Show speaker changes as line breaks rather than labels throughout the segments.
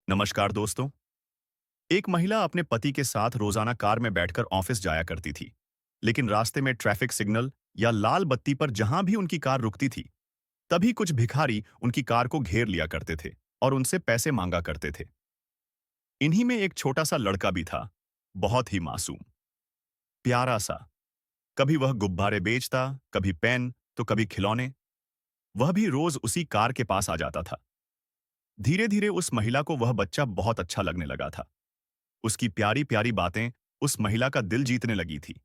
नमस्कार दोस्तों। एक महिला अपने पति के साथ रोजाना कार में बैठकर ऑफिस जाया करती थी। लेकिन रास्ते में ट्रैफिक सिग्नल या लाल बत्ती पर जहां भी उनकी कार रुकती थी, तभी कुछ भिखारी उनकी कार को घेर लिया करते थे और उनसे पैसे मांगा करते थे। इन्हीं में एक छोटा सा लड़का भी था, बहुत ही मासूम, प्यारा सा। कभी वह गुब्बारे बेचता, कभी पेन, तो कभी खिलौने। वह भी रोज उसी कार के पास आ जाता था। धीरे धीरे उस महिला को वह बच्चा बहुत अच्छा लगने लगा था। उसकी प्यारी प्यारी बातें उस महिला का दिल जीतने लगी थी।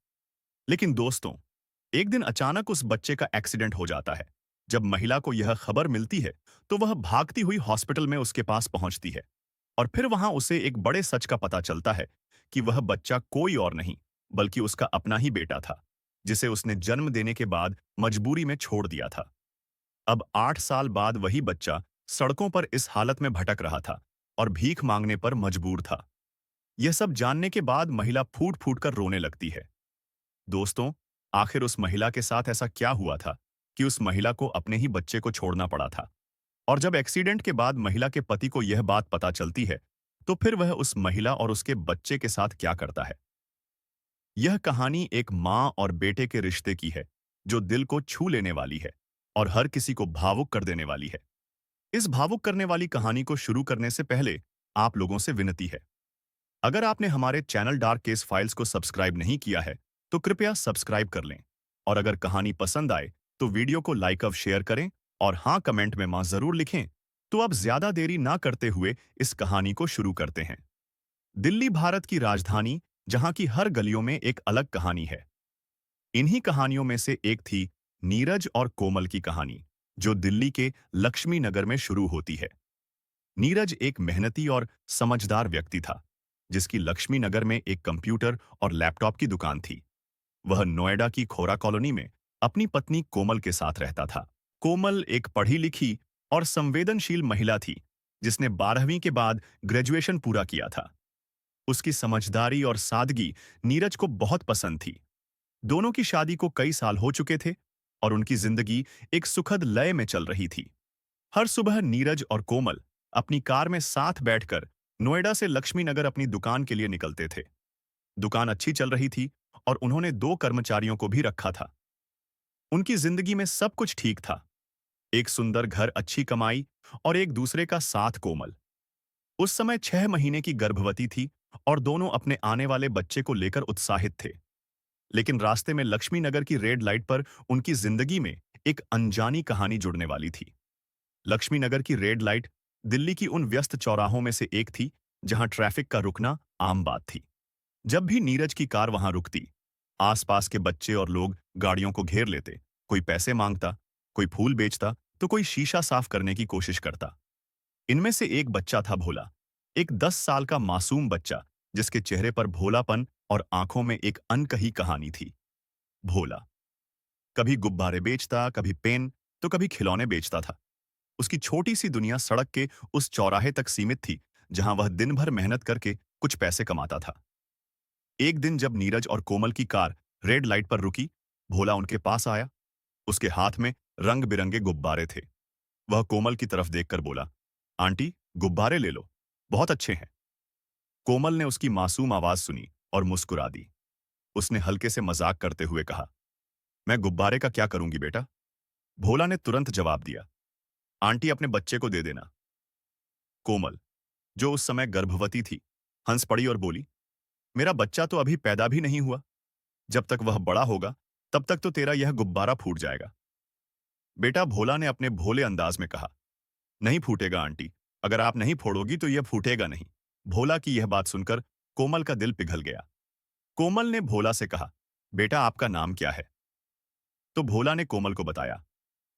लेकिन दोस्तों, एक दिन अचानक उस बच्चे का एक्सीडेंट हो जाता है। जब महिला को यह खबर मिलती है, तो वह भागती हुई हॉस्पिटल में उसके पास पहुंचती है। और फिर वहां उसे एक बड़े सच का पता चलता है कि वह बच्चा कोई और नहीं, बल्कि उसका अपना ही बेटा था, जिसे उसने जन्म देने के बाद मजबूरी में छोड़ दिया था। अब 8 साल बाद वही बच्चा सड़कों पर इस हालत में भटक रहा था और भीख मांगने पर मजबूर था। यह सब जानने के बाद महिला फूट फूट कर रोने लगती है। दोस्तों, आखिर उस महिला के साथ ऐसा क्या हुआ था कि उस महिला को अपने ही बच्चे को छोड़ना पड़ा था? और जब एक्सीडेंट के बाद महिला के पति को यह बात पता चलती है, तो फिर वह उस महिला और उसके बच्चे के साथ क्या करता है? यह कहानी एक माँ और बेटे के रिश्ते की है, जो दिल को छू लेने वाली है और हर किसी को भावुक कर देने वाली है। इस भावुक करने वाली कहानी को शुरू करने से पहले आप लोगों से विनती है, अगर आपने हमारे चैनल डार्क केस फाइल्स को सब्सक्राइब नहीं किया है, तो कृपया सब्सक्राइब कर लें। और अगर कहानी पसंद आए, तो वीडियो को लाइक और शेयर करें, और हाँ, कमेंट में मां जरूर लिखें। तो अब ज्यादा देरी ना करते हुए इस कहानी को शुरू करते हैं। दिल्ली भारत की राजधानी, जहां की हर गलियों में एक अलग कहानी है। इन्हीं कहानियों में से एक थी नीरज और कोमल की कहानी, जो दिल्ली के लक्ष्मी नगर में शुरू होती है। नीरज एक मेहनती और समझदार व्यक्ति था, जिसकी लक्ष्मी नगर में एक कंप्यूटर और लैपटॉप की दुकान थी। वह नोएडा की खोरा कॉलोनी में अपनी पत्नी कोमल के साथ रहता था। कोमल एक पढ़ी लिखी और संवेदनशील महिला थी, जिसने 12वीं के बाद ग्रेजुएशन पूरा किया था। उसकी समझदारी और सादगी नीरज को बहुत पसंद थी। दोनों की शादी को कई साल हो चुके थे और उनकी जिंदगी एक सुखद लय में चल रही थी। हर सुबह नीरज और कोमल अपनी कार में साथ बैठकर नोएडा से लक्ष्मी नगर अपनी दुकान के लिए निकलते थे। दुकान अच्छी चल रही थी और उन्होंने 2 कर्मचारियों को भी रखा था। उनकी जिंदगी में सब कुछ ठीक था। एक सुंदर घर, अच्छी कमाई और एक दूसरे का साथ। कोमल उस समय 6 महीने की गर्भवती थी और दोनों अपने आने वाले बच्चे को लेकर उत्साहित थे। लेकिन रास्ते में लक्ष्मी नगर की रेड लाइट पर उनकी जिंदगी में एक अनजानी कहानी जुड़ने वाली थी। लक्ष्मी नगर की रेड लाइट दिल्ली की उन व्यस्त चौराहों में से एक थी, जहां ट्रैफिक का रुकना आम बात थी। जब भी नीरज की कार वहां रुकती, आसपास के बच्चे और लोग गाड़ियों को घेर लेते। कोई पैसे मांगता, कोई फूल बेचता, तो कोई शीशा साफ करने की कोशिश करता। इनमें से एक बच्चा था भोला, एक 10 साल का मासूम बच्चा, जिसके चेहरे पर भोलापन और आंखों में एक अनकही कहानी थी। भोला कभी गुब्बारे बेचता, कभी पेन, तो कभी खिलौने बेचता था। उसकी छोटी सी दुनिया सड़क के उस चौराहे तक सीमित थी, जहां वह दिन भर मेहनत करके कुछ पैसे कमाता था। एक दिन जब नीरज और कोमल की कार रेड लाइट पर रुकी, भोला उनके पास आया। उसके हाथ में रंग बिरंगे गुब्बारे थे। वह कोमल की तरफ देखकर बोला, आंटी, गुब्बारे ले लो, बहुत अच्छे हैं। कोमल ने उसकी मासूम आवाज सुनी और मुस्कुरा दी। उसने हल्के से मजाक करते हुए कहा, मैं गुब्बारे का क्या करूंगी बेटा? भोला ने तुरंत जवाब दिया, आंटी, अपने बच्चे को दे देना। कोमल, जो उस समय गर्भवती थी, हंस पड़ी और बोली, मेरा बच्चा तो अभी पैदा भी नहीं हुआ। जब तक वह बड़ा होगा, तब तक तो तेरा यह गुब्बारा फूट जाएगा। बेटा, भोला ने अपने भोले अंदाज में कहा, नहीं फूटेगा आंटी, अगर आप नहीं फोड़ोगी तो यह फूटेगा नहीं। भोला की यह बात सुनकर कोमल का दिल पिघल गया। कोमल ने भोला से कहा, बेटा, आपका नाम क्या है? तो भोला ने कोमल को बताया,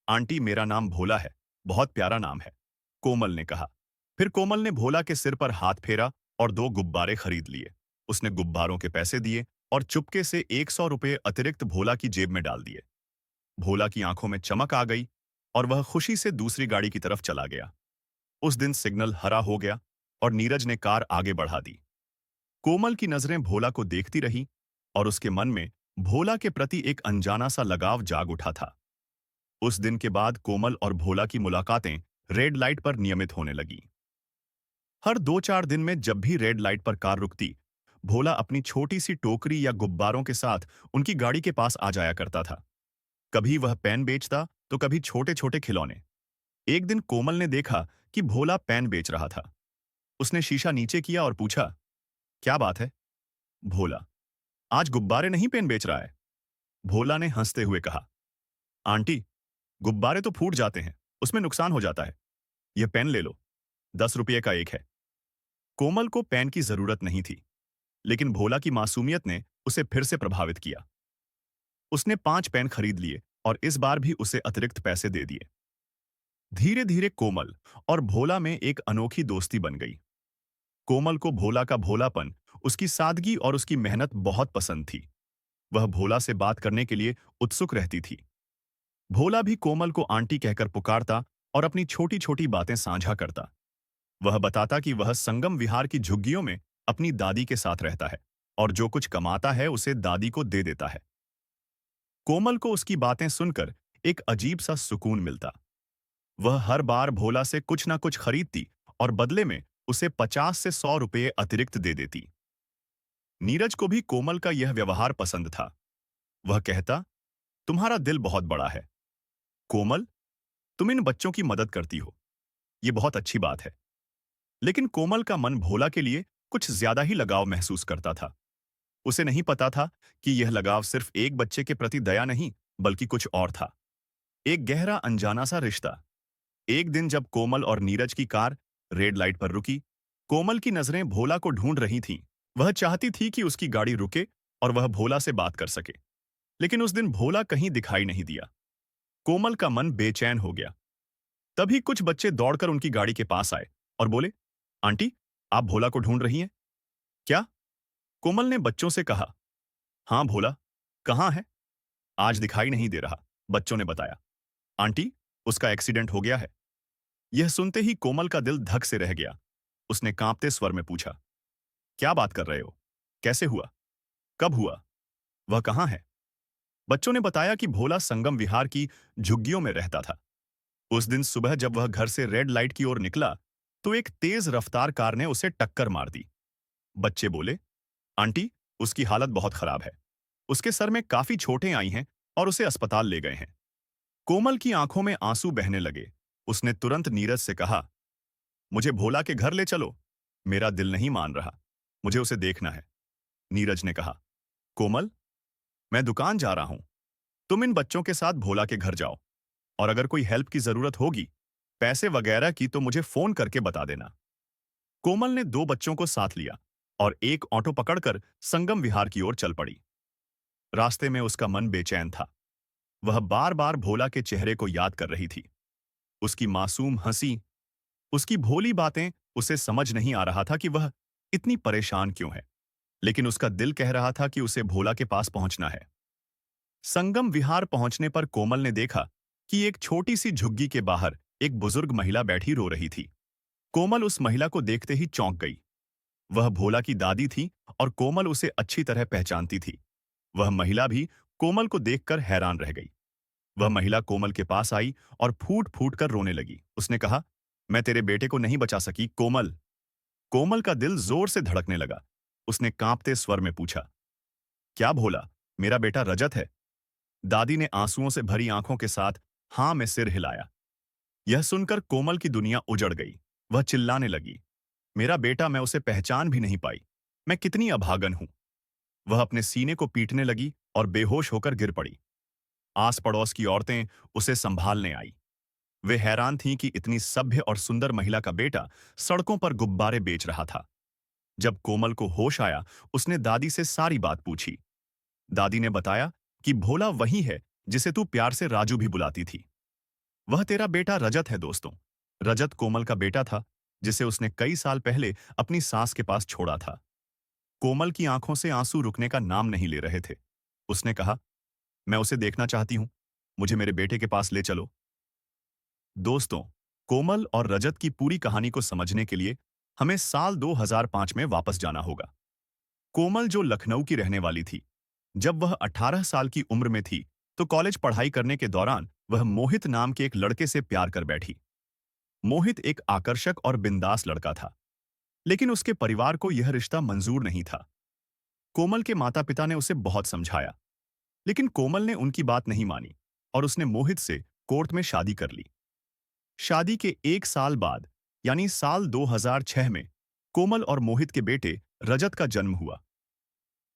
आंटी, मेरा नाम भोला है, बहुत प्यारा नाम है, कोमल ने कहा। फिर कोमल ने भोला के सिर पर हाथ फेरा और 2 गुब्बारे खरीद लिए। उसने गुब्बारों के पैसे दिए और चुपके से 100 रुपये अतिरिक्त भोला की जेब में डाल दिए। भोला की आंखों में चमक आ गई और वह खुशी से दूसरी गाड़ी की तरफ चला गया। उस दिन सिग्नल हरा हो गया और नीरज ने कार आगे बढ़ा दी। कोमल की नजरें भोला को देखती रही और उसके मन में भोला के प्रति एक अनजाना सा लगाव जाग उठा था। उस दिन के बाद कोमल और भोला की मुलाकातें रेड लाइट पर नियमित होने लगी। हर 2-4 दिन में जब भी रेड लाइट पर कार रुकती, भोला अपनी छोटी सी टोकरी या गुब्बारों के साथ उनकी गाड़ी के पास आ जाया करता था। कभी वह पेन बेचता, तो कभी छोटे-छोटे खिलौने। एक दिन कोमल ने देखा कि भोला पेन बेच रहा था। उसने शीशा नीचे किया और पूछा, क्या बात है? भोला, आज गुब्बारे नहीं पेन बेच रहा है? भोला ने हंसते हुए कहा, आंटी, गुब्बारे तो फूट जाते हैं, उसमें नुकसान हो जाता है। यह पेन ले लो, 10 रुपये का एक है। कोमल को पेन की जरूरत नहीं थी, लेकिन भोला की मासूमियत ने उसे फिर से प्रभावित किया। उसने 5 पेन खरीद लिए और इस बार भी उसे अतिरिक्त पैसे दे दिए। धीरे धीरे कोमल और भोला में एक अनोखी दोस्ती बन गई। कोमल को भोला का भोलापन, उसकी सादगी और उसकी मेहनत बहुत पसंद थी। वह भोला से बात करने के लिए उत्सुक रहती थी। भोला भी कोमल को आंटी कहकर पुकारता और अपनी छोटी छोटी बातें साझा करता। वह बताता कि वह संगम विहार की झुग्गियों में अपनी दादी के साथ रहता है और जो कुछ कमाता है उसे दादी को दे देता है। कोमल को उसकी बातें सुनकर एक अजीब सा सुकून मिलता। वह हर बार भोला से कुछ ना कुछ खरीदती और बदले में उसे 50 से 100 रुपये अतिरिक्त दे देती। नीरज को भी कोमल का यह व्यवहार पसंद था। वह कहता, तुम्हारा दिल बहुत बड़ा है। कोमल, तुम इन बच्चों की मदद करती हो, ये बहुत अच्छी बात है। लेकिन कोमल का मन भोला के लिए कुछ ज्यादा ही लगाव महसूस करता था। उसे नहीं पता था कि यह लगाव सिर्फ एक बच्चे के प्रति दया नहीं, बल्कि कुछ और था। एक गहरा अनजाना सा रिश्ता। एक दिन जब कोमल और नीरज की कार रेड लाइट पर रुकी, कोमल की नजरें भोला को ढूंढ रही थीं। वह चाहती थी कि उसकी गाड़ी रुके और वह भोला से बात कर सके। लेकिन उस दिन भोला कहीं दिखाई नहीं दिया। कोमल का मन बेचैन हो गया। तभी कुछ बच्चे दौड़कर उनकी गाड़ी के पास आए और बोले, आंटी, आप भोला को ढूंढ रही हैं? क्या? कोमल ने बच्चों से कहा। हाँ भोला, कहाँ है? आज दिखाई नहीं दे रहा, बच्चों ने बताया। आंटी, उसका एक्सीडेंट हो गया है। यह सुनते ही कोमल का दिल धक से रह गया। उसने कांपते स्वर में पूछा, क्या बात कर रहे हो? कैसे हुआ? कब हुआ? वह कहाँ है? बच्चों ने बताया कि भोला संगम विहार की झुग्गियों में रहता था। उस दिन सुबह जब वह घर से रेड लाइट की ओर निकला, तो एक तेज रफ्तार कार ने उसे टक्कर मार दी। बच्चे बोले, आंटी, उसकी हालत बहुत खराब है। उसके सर में काफी चोटें आई हैं और उसे अस्पताल ले गए हैं। कोमल की आंखों में आंसू बहने लगे। उसने तुरंत नीरज से कहा, मुझे भोला के घर ले चलो। मेरा दिल नहीं मान रहा, मुझे उसे देखना है। नीरज ने कहा, कोमल, मैं दुकान जा रहा हूं। तुम इन बच्चों के साथ भोला के घर जाओ और अगर कोई हेल्प की जरूरत होगी, पैसे वगैरह की, तो मुझे फोन करके बता देना। कोमल ने 2 बच्चों को साथ लिया और एक ऑटो पकड़कर संगम विहार की ओर चल पड़ी। रास्ते में उसका मन बेचैन था। वह बार बार भोला के चेहरे को याद कर रही थी। उसकी मासूम हंसी, उसकी भोली बातें। उसे समझ नहीं आ रहा था कि वह इतनी परेशान क्यों है, लेकिन उसका दिल कह रहा था कि उसे भोला के पास पहुंचना है। संगम विहार पहुंचने पर कोमल ने देखा कि एक छोटी सी झुग्गी के बाहर एक बुजुर्ग महिला बैठी रो रही थी। कोमल उस महिला को देखते ही चौंक गई। वह भोला की दादी थी और कोमल उसे अच्छी तरह पहचानती थी। वह महिला भी कोमल को देखकर हैरान रह गई। वह महिला कोमल के पास आई और फूट फूट कर रोने लगी। उसने कहा, मैं तेरे बेटे को नहीं बचा सकी, कोमल। कोमल का दिल जोर से धड़कने लगा। उसने कांपते स्वर में पूछा, क्या भोला, मेरा बेटा रजत है? दादी ने आंसुओं से भरी आंखों के साथ हां में सिर हिलाया। यह सुनकर कोमल की दुनिया उजड़ गई। वह चिल्लाने लगी, मेरा बेटा, मैं उसे पहचान भी नहीं पाई। मैं कितनी अभागन हूं। वह अपने सीने को पीटने लगी और बेहोश होकर गिर पड़ी। आस पड़ोस की औरतें उसे संभालने आई। वे हैरान थीं कि इतनी सभ्य और सुंदर महिला का बेटा सड़कों पर गुब्बारे बेच रहा था। जब कोमल को होश आया, उसने दादी से सारी बात पूछी। दादी ने बताया कि भोला वही है जिसे तू प्यार से राजू भी बुलाती थी। वह तेरा बेटा रजत है दोस्तों। रजत कोमल का बेटा था, जिसे उसने कई साल पहले अपनी सास के पास छोड़ा था। कोमल की आंखों से आंसू रुकने का नाम नहीं ले रहे थे। उसने कहा, मैं उसे देखना चाहती हूं, मुझे मेरे बेटे के पास ले चलो। दोस्तों, कोमल और रजत की पूरी कहानी को समझने के लिए हमें साल 2005 में वापस जाना होगा। कोमल, जो लखनऊ की रहने वाली थी, जब वह 18 साल की उम्र में थी, तो कॉलेज पढ़ाई करने के दौरान वह मोहित नाम के एक लड़के से प्यार कर बैठी। मोहित एक आकर्षक और बिंदास लड़का था। लेकिन उसके परिवार को यह रिश्ता मंजूर नहीं था। कोमल के माता पिता ने उसे बहुत समझाया, लेकिन कोमल ने उनकी बात नहीं मानी और उसने मोहित से कोर्ट में शादी कर ली। शादी के 1 साल बाद, यानी साल 2006 में, कोमल और मोहित के बेटे रजत का जन्म हुआ।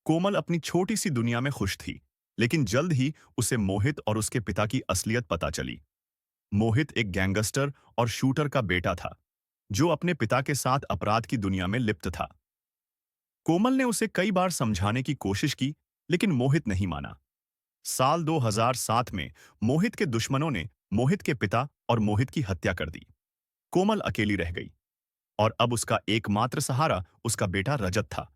कोमल अपनी छोटी सी दुनिया में खुश थी, लेकिन जल्द ही उसे मोहित और उसके पिता की असलियत पता चली। मोहित एक गैंगस्टर और शूटर का बेटा था, जो अपने पिता के साथ अपराध की दुनिया में लिप्त था। कोमल ने उसे कई बार समझाने की कोशिश की, लेकिन मोहित नहीं माना। साल 2007 में मोहित के दुश्मनों ने मोहित के पिता और मोहित की हत्या कर दी। कोमल अकेली रह गई और अब उसका एकमात्र सहारा उसका बेटा रजत था।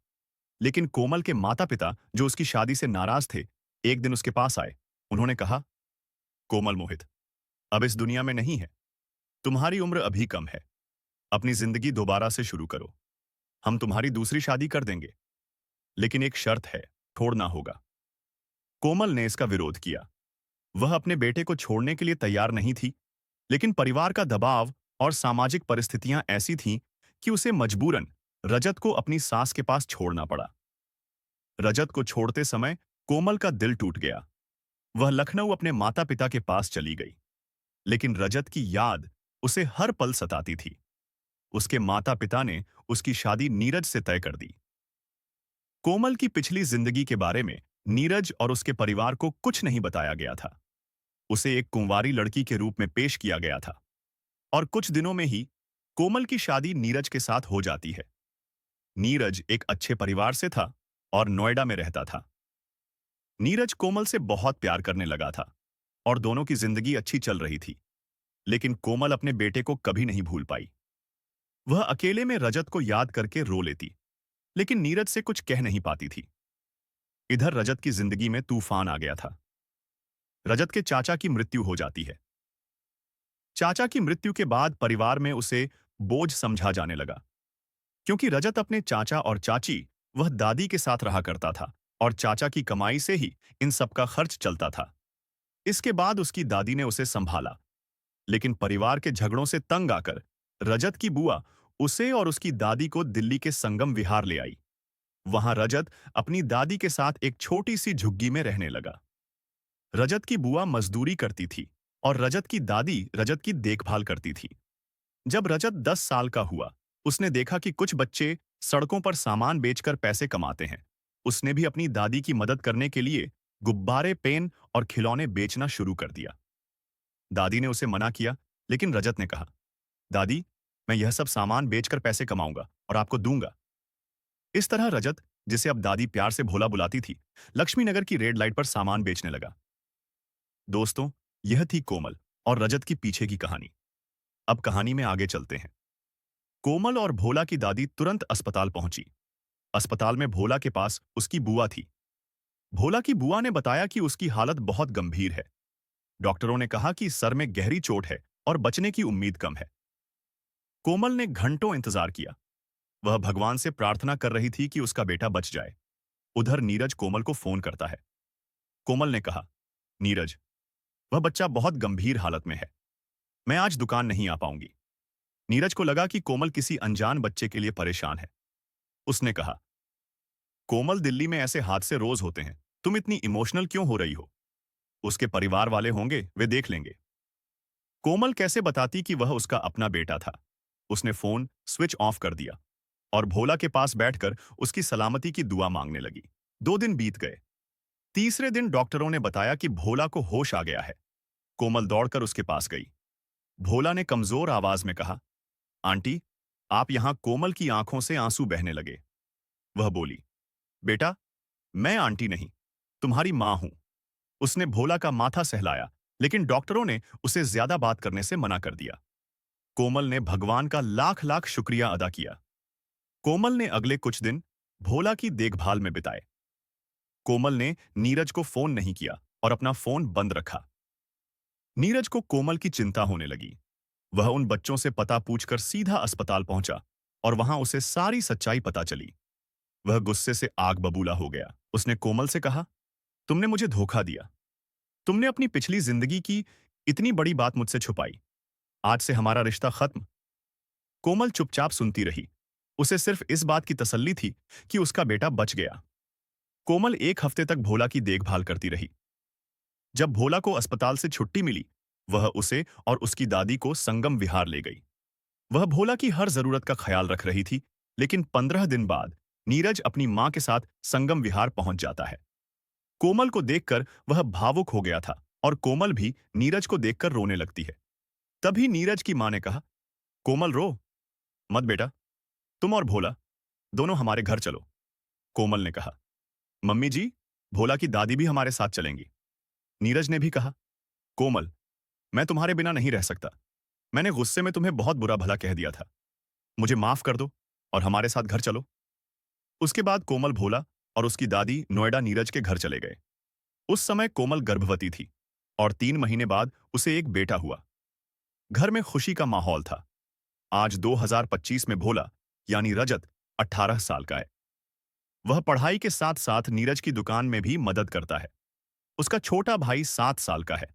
लेकिन कोमल के माता-पिता, जो उसकी शादी से नाराज थे, एक दिन उसके पास आए। उन्होंने कहा, कोमल, मोहित अब इस दुनिया में नहीं है। तुम्हारी उम्र अभी कम है। अपनी जिंदगी दोबारा से शुरू करो। हम तुम्हारी दूसरी शादी कर देंगे, लेकिन एक शर्त है, छोड़ना होगा। कोमल ने इसका विरोध किया। वह अपने बेटे को छोड़ने के लिए तैयार नहीं थी, लेकिन परिवार का दबाव और सामाजिक परिस्थितियां ऐसी थीं कि उसे मजबूरन रजत को अपनी सास के पास छोड़ना पड़ा। रजत को छोड़ते समय कोमल का दिल टूट गया। वह लखनऊ अपने माता-पिता के पास चली गई, लेकिन रजत की याद उसे हर पल सताती थी। उसके माता-पिता ने उसकी शादी नीरज से तय कर दी। कोमल की पिछली जिंदगी के बारे में नीरज और उसके परिवार को कुछ नहीं बताया गया था। उसे एक कुंवारी लड़की के रूप में पेश किया गया था और कुछ दिनों में ही कोमल की शादी नीरज के साथ हो जाती है। नीरज एक अच्छे परिवार से था और नोएडा में रहता था। नीरज कोमल से बहुत प्यार करने लगा था और दोनों की जिंदगी अच्छी चल रही थी। लेकिन कोमल अपने बेटे को कभी नहीं भूल पाई। वह अकेले में रजत को याद करके रो लेती, लेकिन नीरज से कुछ कह नहीं पाती थी। इधर रजत की जिंदगी में तूफान आ गया था। रजत के चाचा की मृत्यु हो जाती है। चाचा की मृत्यु के बाद परिवार में उसे बोझ समझा जाने लगा, क्योंकि रजत अपने चाचा और चाची, वह दादी के साथ रहा करता था और चाचा की कमाई से ही इन सब का खर्च चलता था। इसके बाद उसकी दादी ने उसे संभाला, लेकिन परिवार के झगड़ों से तंग आकर रजत की बुआ उसे और उसकी दादी को दिल्ली के संगम विहार ले आई। वहां रजत अपनी दादी के साथ एक छोटी सी झुग्गी में रहने लगा। रजत की बुआ मजदूरी करती थी और रजत की दादी रजत की देखभाल करती थी। जब रजत 10 साल का हुआ, उसने देखा कि कुछ बच्चे सड़कों पर सामान बेचकर पैसे कमाते हैं। उसने भी अपनी दादी की मदद करने के लिए गुब्बारे, पेन और खिलौने बेचना शुरू कर दिया। दादी ने उसे मना किया, लेकिन रजत ने कहा, दादी, मैं यह सब सामान बेचकर पैसे कमाऊंगा और आपको दूंगा। इस तरह रजत, जिसे अब दादी प्यार से भोला बुलाती थी, लक्ष्मी नगर की रेड लाइट पर सामान बेचने लगा। दोस्तों, यह थी कोमल और रजत की पीछे की कहानी। अब कहानी में आगे चलते हैं। कोमल और भोला की दादी तुरंत अस्पताल पहुंची। अस्पताल में भोला के पास उसकी बुआ थी। भोला की बुआ ने बताया कि उसकी हालत बहुत गंभीर है। डॉक्टरों ने कहा कि सर में गहरी चोट है और बचने की उम्मीद कम है। कोमल ने घंटों इंतजार किया। वह भगवान से प्रार्थना कर रही थी कि उसका बेटा बच जाए। उधर नीरज कोमल को फोन करता है। कोमल ने कहा, नीरज, वह बच्चा बहुत गंभीर हालत में है। मैं आज दुकान नहीं आ पाऊंगी। नीरज को लगा कि कोमल किसी अनजान बच्चे के लिए परेशान है। उसने कहा, कोमल, दिल्ली में ऐसे हादसे रोज होते हैं। तुम इतनी इमोशनल क्यों हो रही हो? उसके परिवार वाले होंगे, वे देख लेंगे। कोमल कैसे बताती कि वह उसका अपना बेटा था? उसने फोन स्विच ऑफ कर दिया और भोला के पास बैठकर उसकी सलामती की दुआ मांगने लगी। 2 दिन बीत गए। तीसरे दिन डॉक्टरों ने बताया कि भोला को होश आ गया है। कोमल दौड़कर उसके पास गई। भोला ने कमजोर आवाज में कहा, आंटी, आप यहां। कोमल की आंखों से आंसू बहने लगे। वह बोली, बेटा, मैं आंटी नहीं, तुम्हारी मां हूं। उसने भोला का माथा सहलाया, लेकिन डॉक्टरों ने उसे ज्यादा बात करने से मना कर दिया। कोमल ने भगवान का लाख लाख शुक्रिया अदा किया। कोमल ने अगले कुछ दिन भोला की देखभाल में बिताए। कोमल ने नीरज को फोन नहीं किया और अपना फोन बंद रखा। नीरज को कोमल की चिंता होने लगी। वह उन बच्चों से पता पूछकर सीधा अस्पताल पहुंचा और वहां उसे सारी सच्चाई पता चली। वह गुस्से से आग बबूला हो गया। उसने कोमल से कहा, तुमने मुझे धोखा दिया। तुमने अपनी पिछली जिंदगी की इतनी बड़ी बात मुझसे छुपाई। आज से हमारा रिश्ता खत्म। कोमल चुपचाप सुनती रही। उसे सिर्फ इस बात की तसल्ली थी कि उसका बेटा बच गया। कोमल एक हफ्ते तक भोला की देखभाल करती रही। जब भोला को अस्पताल से छुट्टी मिली, वह उसे और उसकी दादी को संगम विहार ले गई। वह भोला की हर जरूरत का ख्याल रख रही थी, लेकिन 15 दिन बाद नीरज अपनी मां के साथ संगम विहार पहुंच जाता है। कोमल को देखकर वह भावुक हो गया था और कोमल भी नीरज को देखकर रोने लगती है। तभी नीरज की मां ने कहा, कोमल रो मत बेटा, तुम और भोला दोनों हमारे घर चलो। कोमल ने कहा, मम्मी जी, भोला की दादी भी हमारे साथ चलेंगी। नीरज ने भी कहा, कोमल, मैं तुम्हारे बिना नहीं रह सकता। मैंने गुस्से में तुम्हें बहुत बुरा भला कह दिया था। मुझे माफ कर दो और हमारे साथ घर चलो। उसके बाद कोमल, भोला और उसकी दादी नोएडा नीरज के घर चले गए। उस समय कोमल गर्भवती थी और 3 महीने बाद उसे एक बेटा हुआ। घर में खुशी का माहौल था। आज 2025 में भोला यानी रजत 18 साल का है। वह पढ़ाई के साथ साथ नीरज की दुकान में भी मदद करता है। उसका छोटा भाई 7 साल का है।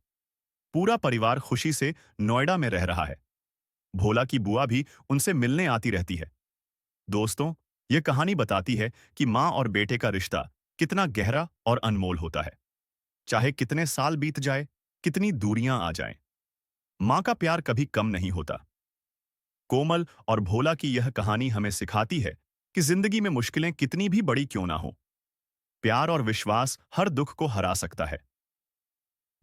पूरा परिवार खुशी से नोएडा में रह रहा है। भोला की बुआ भी उनसे मिलने आती रहती है। दोस्तों, यह कहानी बताती है कि माँ और बेटे का रिश्ता कितना गहरा और अनमोल होता है। चाहे कितने साल बीत जाए, कितनी दूरियां आ जाएं, माँ का प्यार कभी कम नहीं होता। कोमल और भोला की यह कहानी हमें सिखाती है कि जिंदगी में मुश्किलें कितनी भी बड़ी क्यों ना हो, प्यार और विश्वास हर दुख को हरा सकता है।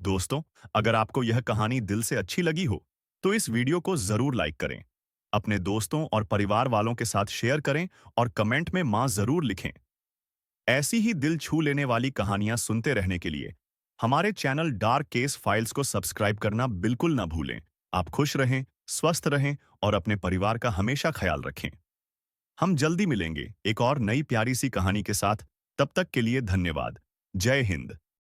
दोस्तों, अगर आपको यह कहानी दिल से अच्छी लगी हो, तो इस वीडियो को जरूर लाइक करें, अपने दोस्तों और परिवार वालों के साथ शेयर करें और कमेंट में मां जरूर लिखें। ऐसी ही दिल छू लेने वाली कहानियां सुनते रहने के लिए हमारे चैनल डार्क केस फाइल्स को सब्सक्राइब करना बिल्कुल ना भूलें। आप खुश रहें, स्वस्थ रहें और अपने परिवार का हमेशा ख्याल रखें। हम जल्दी मिलेंगे एक और नई प्यारी सी कहानी के साथ। तब तक के लिए धन्यवाद। जय हिंद।